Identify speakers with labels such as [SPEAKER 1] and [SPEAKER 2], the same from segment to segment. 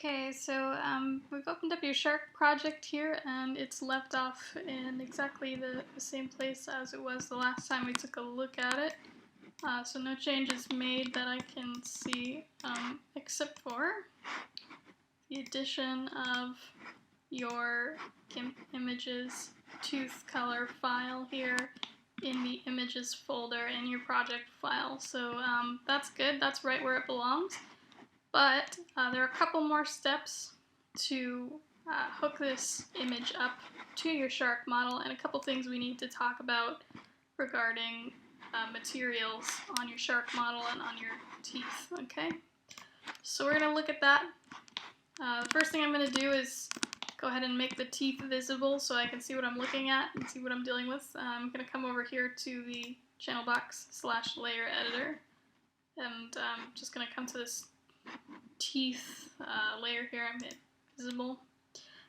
[SPEAKER 1] Okay, so we've opened up your Shark project here, and it's left off in exactly the same place as it was the last time we took a look at it. So no changes made that I can see, except for the addition of your GIMP images tooth color file here in the images folder in your project file. So that's good, that's right where it belongs. But there are a couple more steps to hook this image up to your shark model, and a couple things we need to talk about regarding materials on your shark model and on your teeth, okay? So we're going to look at that. The first thing I'm going to do is go ahead and make the teeth visible so I can see what I'm looking at and see what I'm dealing with. I'm going to come over here to the channel box / layer editor, and I'm just going to come to this teeth layer here. I'm hit visible.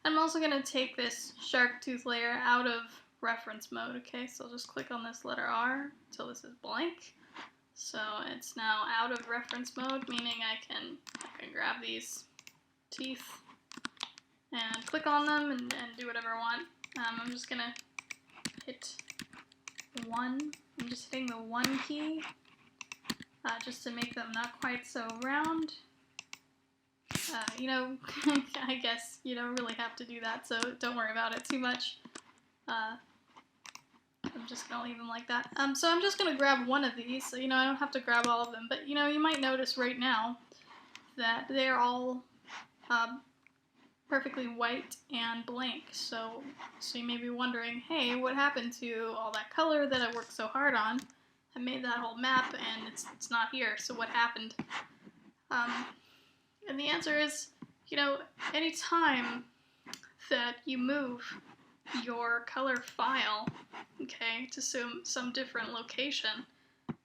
[SPEAKER 1] I'm also going to take this shark tooth layer out of reference mode, okay? So I'll just click on this letter R until this is blank. So it's now out of reference mode, meaning I can grab these teeth and click on them and do whatever I want. I'm just going to hit 1. I'm just hitting the 1 key just to make them not quite so round. I guess you don't really have to do that, so don't worry about it too much. I'm just going to leave them like that. So I'm just going to grab one of these, so I don't have to grab all of them, but you might notice right now that they're all perfectly white and blank, so you may be wondering, hey, what happened to all that color that I worked so hard on? I made that whole map and it's not here, so what happened? And the answer is, any time that you move your color file, okay, to some different location,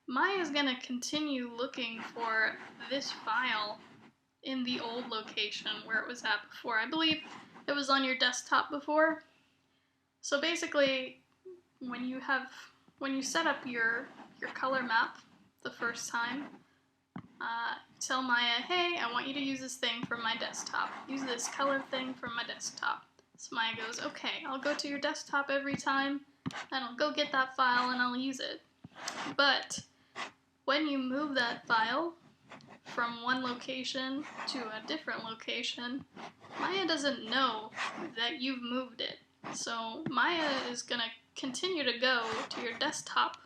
[SPEAKER 1] Maya is going to continue looking for this file in the old location where it was at before. I believe it was on your desktop before. So basically, when you set up your color map the first time, tell Maya, hey, I want you to use this thing from my desktop. Use this color thing from my desktop. So Maya goes, okay, I'll go to your desktop every time, and I'll go get that file and I'll use it. But when you move that file from one location to a different location, Maya doesn't know that you've moved it. So Maya is going to continue to go to your desktop,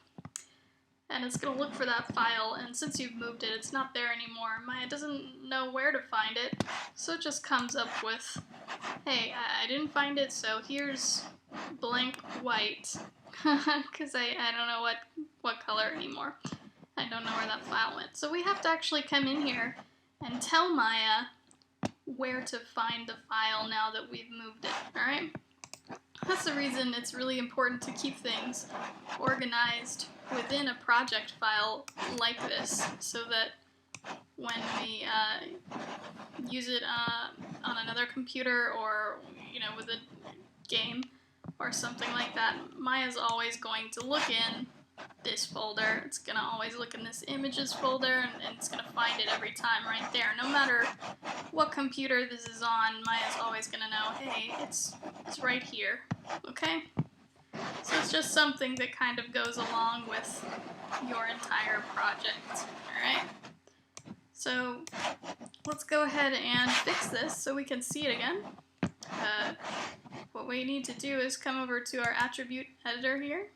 [SPEAKER 1] and it's going to look for that file, and since you've moved it, it's not there anymore. Maya doesn't know where to find it, so it just comes up with, hey, I didn't find it, so here's blank white, because I don't know what color anymore. I don't know where that file went. So we have to actually come in here and tell Maya where to find the file now that we've moved it, alright? That's the reason it's really important to keep things organized within a project file like this, so that when we use it on another computer or with a game or something like that, Maya's always going to look in this folder. It's going to always look in this images folder, and it's going to find it every time right there. No matter what computer this is on, Maya's always going to know, hey, it's right here, okay? So it's just something that kind of goes along with your entire project, alright? So let's go ahead and fix this so we can see it again. What we need to do is come over to our attribute editor here,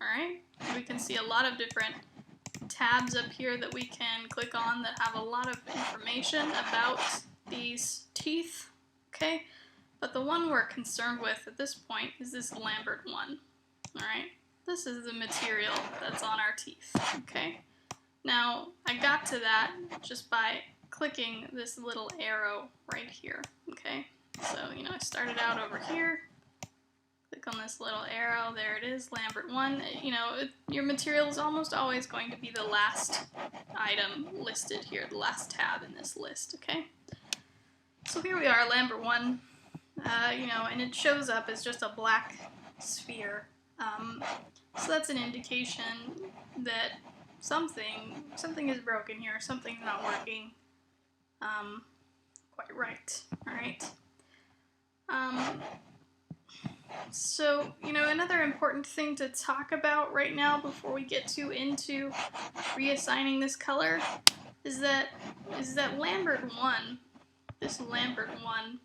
[SPEAKER 1] alright? We can see a lot of different tabs up here that we can click on that have a lot of information about these teeth, okay? But the one we're concerned with at this point is this Lambert one, alright? This is the material that's on our teeth, okay? Now, I got to that just by clicking this little arrow right here, okay? So, I started out over here, click on this little arrow, there it is, Lambert 1. Your material is almost always going to be the last item listed here, the last tab in this list, okay? So here we are, Lambert 1, and it shows up as just a black sphere. So that's an indication that something is broken here, something's not working quite right. All right. So, another important thing to talk about right now before we get into reassigning this color is that Lambert 1, this Lambert 1,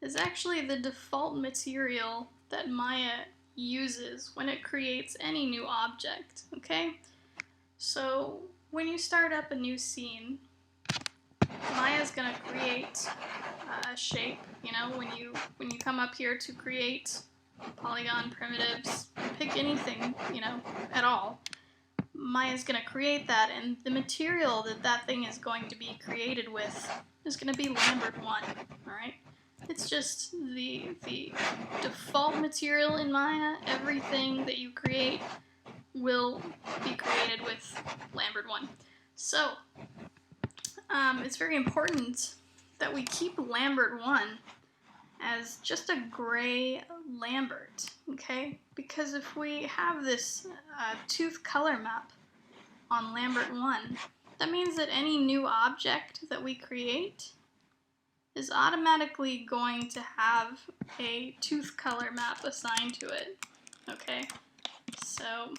[SPEAKER 1] is actually the default material that Maya uses when it creates any new object, okay? So when you start up a new scene, Maya's gonna create a shape, when you come up here to create polygon primitives, pick anything, at all. Maya's going to create that, and the material that thing is going to be created with is going to be Lambert 1, alright? It's just the default material in Maya. Everything that you create will be created with Lambert 1. So, it's very important that we keep Lambert 1 as just a gray Lambert, okay? Because if we have this tooth color map on Lambert 1, that means that any new object that we create is automatically going to have a tooth color map assigned to it, okay? So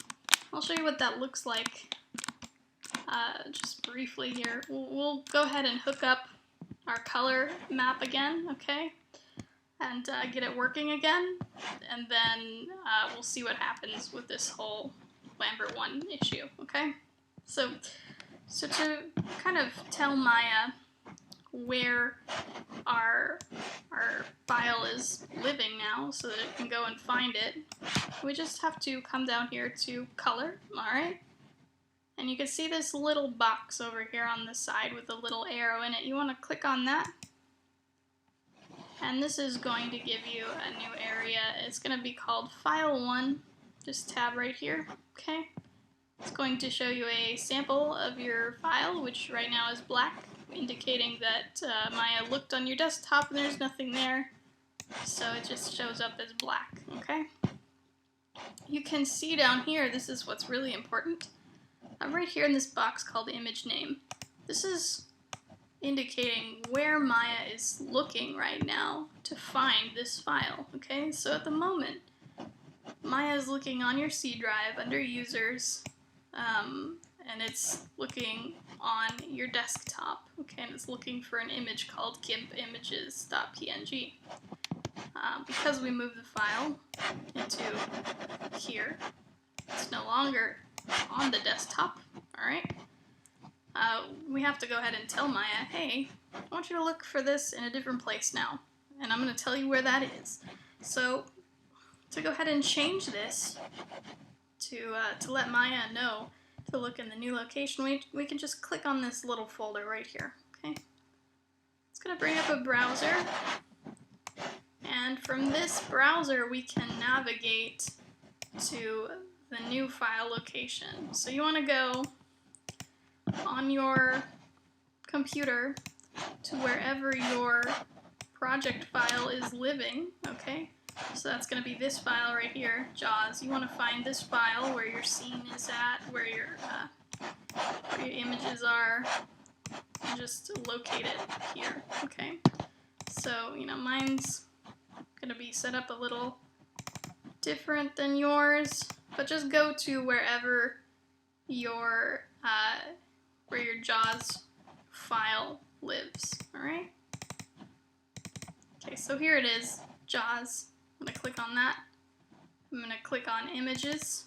[SPEAKER 1] I'll show you what that looks like just briefly here. We'll go ahead and hook up our color map again, okay? And get it working again, and then we'll see what happens with this whole Lambert 1 issue, okay? So to kind of tell Maya where our file is living now so that it can go and find it, we just have to come down here to color, alright? And you can see this little box over here on the side with a little arrow in it. You want to click on that. And this is going to give you a new area. It's going to be called File 1. Just tab right here, okay? It's going to show you a sample of your file, which right now is black, indicating that Maya looked on your desktop and there's nothing there. So it just shows up as black, okay? You can see down here, this is what's really important. Right here in this box called image name. This is indicating where Maya is looking right now to find this file, okay? So at the moment, Maya is looking on your C drive under users, and it's looking on your desktop, okay? And it's looking for an image called gimpages.png. Because we moved the file into here, it's no longer on the desktop, alright? We have to go ahead and tell Maya, hey, I want you to look for this in a different place now, and I'm going to tell you where that is. So, to go ahead and change this, to let Maya know to look in the new location, we can just click on this little folder right here, okay? It's going to bring up a browser, and from this browser we can navigate to the new file location. So you want to go on your computer to wherever your project file is living, okay? So that's going to be this file right here, JAWS. You want to find this file where your scene is at, where your images are, and just locate it here, okay? So, mine's going to be set up a little different than yours, but just go to wherever your JAWS file lives, alright? Okay, so here it is, JAWS. I'm going to click on that. I'm going to click on images,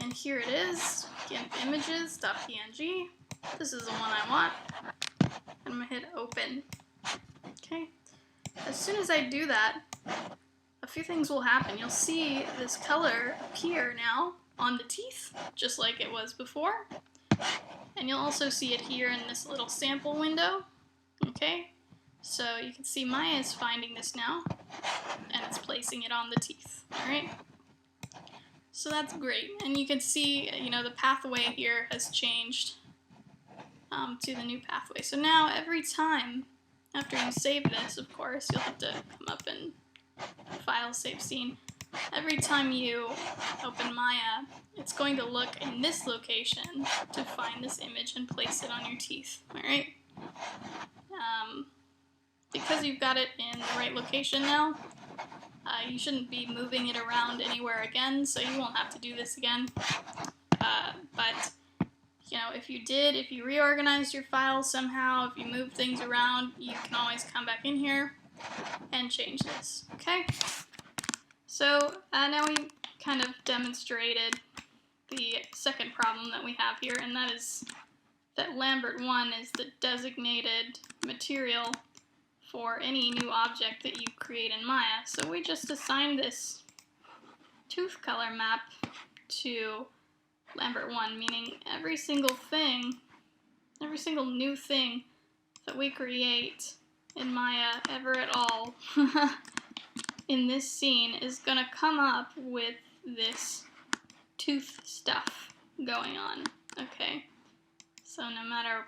[SPEAKER 1] and here it is, gimpages.png. This is the one I want, and I'm going to hit open. Okay, as soon as I do that, a few things will happen. You'll see this color appear now on the teeth, just like it was before. And you'll also see it here in this little sample window. Okay, so you can see Maya is finding this now, and it's placing it on the teeth. Alright, so that's great. And you can see, the pathway here has changed to the new pathway. So now every time, after you save this, of course, you'll have to come up and file save scene. Every time you open Maya, it's going to look in this location to find this image and place it on your teeth, alright? because you've got it in the right location now, you shouldn't be moving it around anywhere again, so you won't have to do this again. But you know, if you reorganized your files somehow, if you move things around, you can always come back in here and change this, okay? So now we kind of demonstrated the second problem that we have here, and that is that Lambert1 is the designated material for any new object that you create in Maya. So we just assign this tooth color map to Lambert1, meaning every single new thing that we create in Maya ever at all in this scene is gonna come up with this tooth stuff going on, okay? So no matter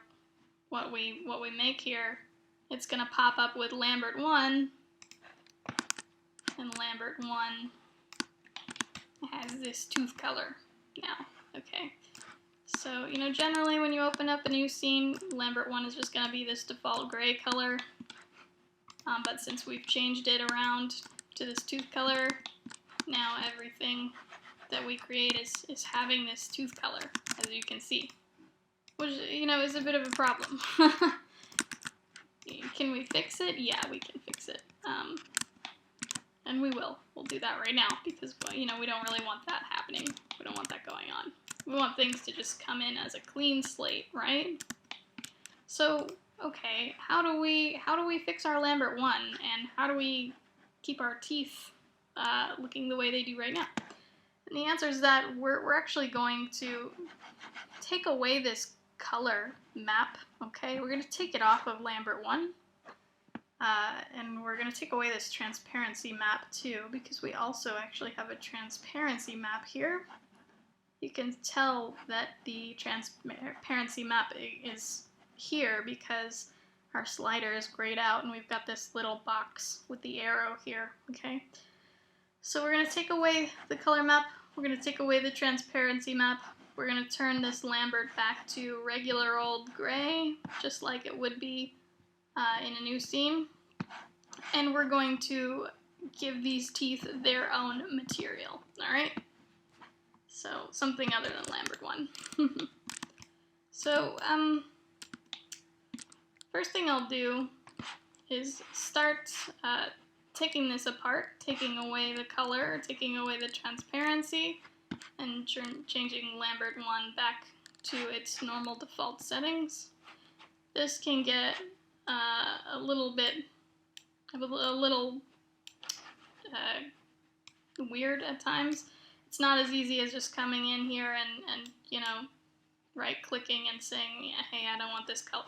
[SPEAKER 1] what we make here, it's gonna pop up with Lambert1, and Lambert1 has this tooth color now. Okay, so, you know, generally when you open up a new scene, Lambert1 is just going to be this default gray color, but since we've changed it around to this tooth color, now everything that we create is having this tooth color, as you can see, which, you know, is a bit of a problem. Can we fix it? Yeah, we can fix it, and we will. We'll do that right now, because, you know, we don't really want that happening. We don't want that going on. We want things to just come in as a clean slate, right? So, okay, how do we fix our Lambert1, and how do we keep our teeth looking the way they do right now? And the answer is that we're actually going to take away this color map, okay? We're going to take it off of Lambert1, and we're going to take away this transparency map too, because we also actually have a transparency map here. You can tell that the transparency map is here because our slider is grayed out and we've got this little box with the arrow here, okay? So we're going to take away the color map, we're going to take away the transparency map, we're going to turn this Lambert back to regular old gray, just like it would be in a new scene, and we're going to give these teeth their own material, alright? So, something other than Lambert1. So, first thing I'll do is start taking this apart, taking away the color, taking away the transparency, and changing Lambert1 back to its normal default settings. This can get a little weird at times. It's not as easy as just coming in here and you know, right-clicking and saying, hey, I don't want this color.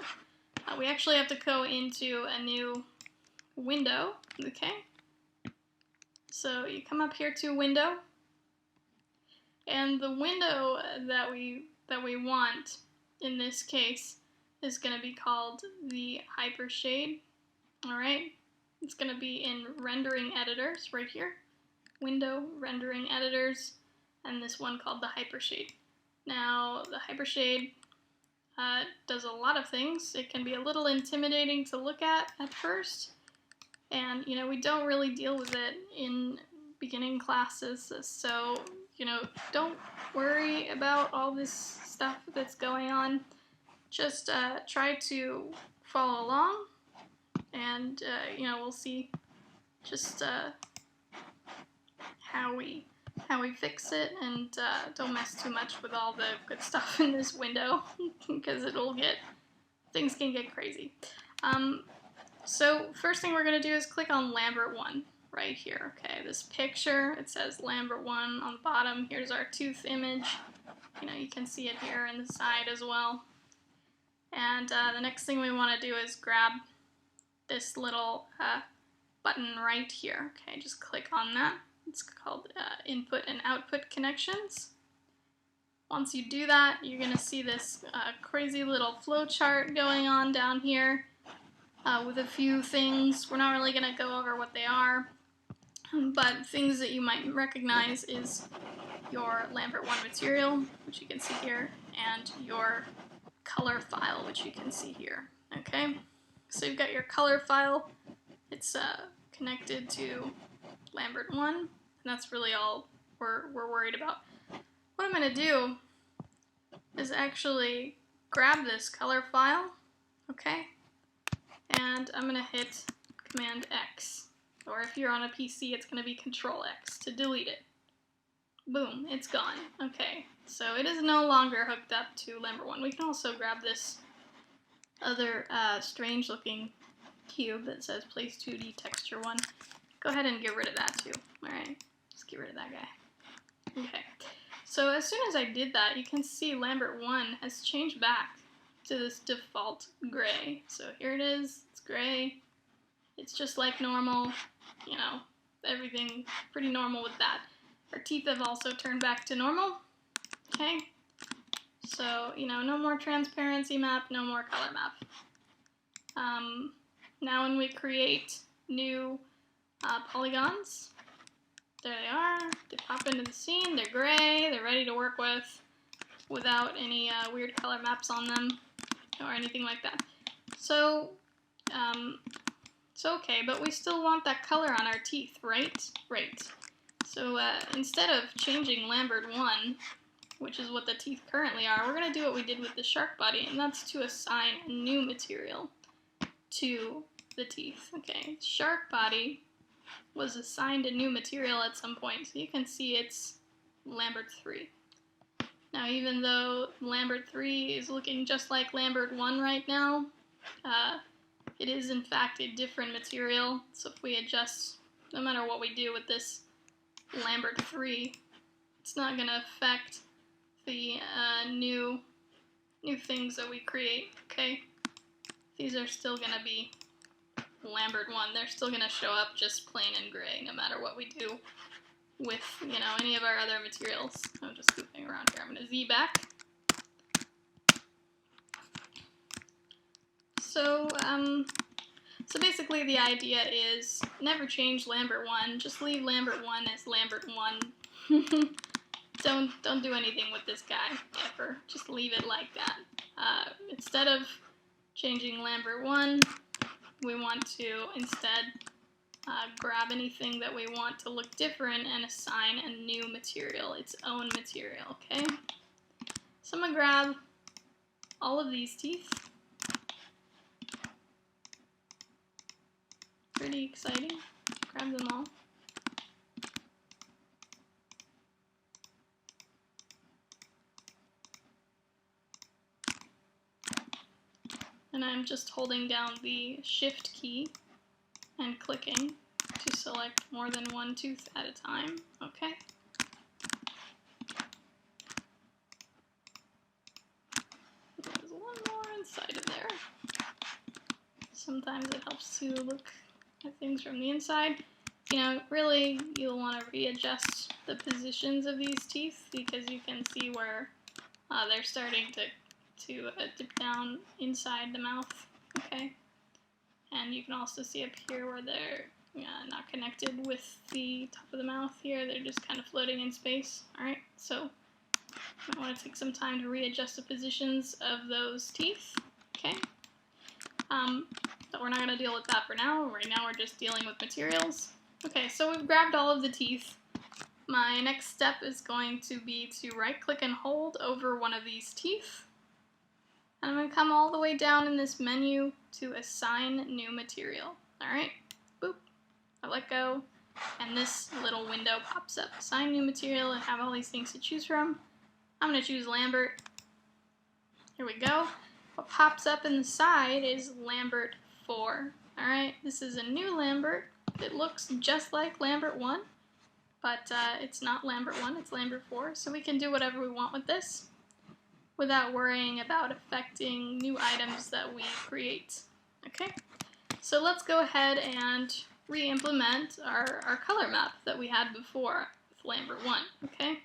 [SPEAKER 1] We actually have to go into a new window, okay? So you come up here to Window, and the window that we want in this case is going to be called the Hypershade, alright? It's going to be in Rendering Editors right here. Window, Rendering Editors, and this one called the Hypershade. Now, the Hypershade does a lot of things. It can be a little intimidating to look at first, and, you know, we don't really deal with it in beginning classes, so, you know, don't worry about all this stuff that's going on. Just try to follow along, and, you know, we'll see just how we fix it, and don't mess too much with all the good stuff in this window, because things can get crazy. So first thing we're going to do is click on Lambert1 right here, okay? This picture, it says Lambert1 on the bottom. Here's our tooth image. You know, you can see it here in the side as well. And the next thing we want to do is grab this little button right here, okay? Just click on that. It's called Input and Output Connections. Once you do that, you're going to see this crazy little flowchart going on down here with a few things. We're not really going to go over what they are, but things that you might recognize is your Lambert1 material, which you can see here, and your color file, which you can see here, okay? So you've got your color file. It's connected to Lambert 1, and that's really all we're worried about. What I'm going to do is actually grab this color file, okay, and I'm going to hit Command X, or if you're on a PC, it's going to be Control X to delete it. Boom, it's gone. Okay, so it is no longer hooked up to Lambert 1. We can also grab this other strange looking cube that says Place 2D Texture 1. Go ahead and get rid of that too. Alright, just get rid of that guy. Okay, so as soon as I did that, you can see Lambert 1 has changed back to this default gray. So here it is, it's gray. It's just like normal, you know, everything pretty normal with that. Our teeth have also turned back to normal, okay? So, you know, no more transparency map, no more color map. Now when we create new polygons, there they are, they pop into the scene, they're gray, they're ready to work with, without any weird color maps on them, or anything like that. So, it's okay, but we still want that color on our teeth, right? Right. So instead of changing Lambert 1, which is what the teeth currently are, we're going to do what we did with the shark body, and that's to assign a new material to the teeth. Okay, shark body was assigned a new material at some point, so you can see it's Lambert 3. Now, even though Lambert 3 is looking just like Lambert 1 right now, it is in fact a different material, so if we adjust, no matter what we do with this Lambert 3, it's not going to affect the new things that we create, okay? These are still going to be Lambert 1. They're still going to show up just plain and gray, no matter what we do with, you know, any of our other materials. I'm just scooping around here. I'm going to Z back. So basically the idea is never change Lambert 1, just leave Lambert 1 as Lambert 1. Don't do anything with this guy, ever. Just leave it like that. Instead of changing Lambert 1, we want to instead grab anything that we want to look different and assign a new material, its own material, okay? So I'm going to grab all of these teeth. Pretty exciting. Grab them all. And I'm just holding down the Shift key and clicking to select more than one tooth at a time, okay? There's one more inside of there. Sometimes it helps to look at things from the inside. You know, really, you'll want to readjust the positions of these teeth because you can see where they're starting to dip down inside the mouth, okay? And you can also see up here where they're not connected with the top of the mouth here, they're just kind of floating in space, alright? So, I want to take some time to readjust the positions of those teeth, okay? But we're not going to deal with that for now. Right now we're just dealing with materials. Okay, so we've grabbed all of the teeth. My next step is going to be to right-click and hold over one of these teeth. And I'm going to come all the way down in this menu to assign new material. Alright, boop, I let go, and this little window pops up. Assign new material and have all these things to choose from. I'm going to choose Lambert. Here we go. What pops up in the side is Lambert 4. Alright, this is a new Lambert. It looks just like Lambert 1, but it's not Lambert 1, it's Lambert 4, so we can do whatever we want with this without worrying about affecting new items that we create. Okay, so let's go ahead and re-implement our color map that we had before with Lambert 1, okay?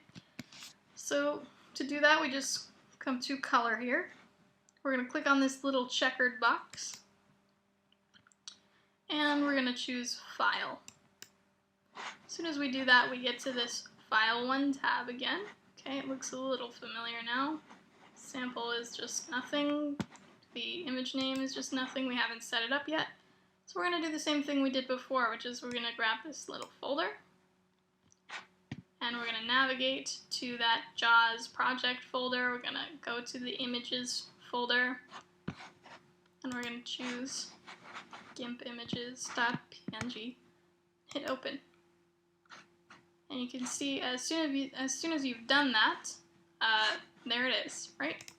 [SPEAKER 1] So to do that, we just come to color here. We're going to click on this little checkered box, and we're going to choose File. As soon as we do that, we get to this File 1 tab again. Okay, it looks a little familiar now. Sample is just nothing. The image name is just nothing. We haven't set it up yet. So we're going to do the same thing we did before, which is we're going to grab this little folder, and we're going to navigate to that JAWS project folder. We're going to go to the images folder, and we're going to choose gimpages.png, hit open. And you can see as soon as you've done that, there it is, right?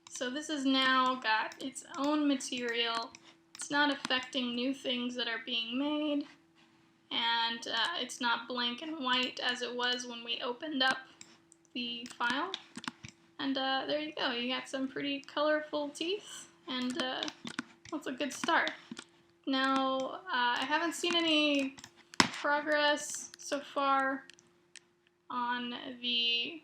[SPEAKER 1] So this has now got its own material. It's not affecting new things that are being made, and it's not blank and white as it was when we opened up the file. And there you go, you got some pretty colorful teeth, and that's a good start. Now, I haven't seen any progress so far on the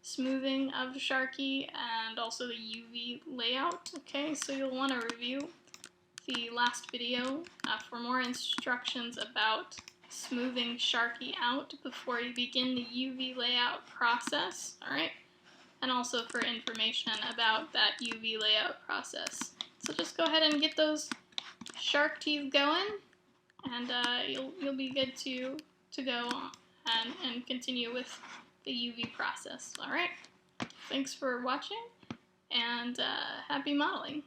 [SPEAKER 1] smoothing of Sharky and also the UV layout. Okay, so you'll want to review the last video for more instructions about smoothing Sharky out before you begin the UV layout process, alright? And also for information about that UV layout process. So just go ahead and get those shark teeth going, and you'll be good to go and continue with the UV process. All right. Thanks for watching, and happy modeling.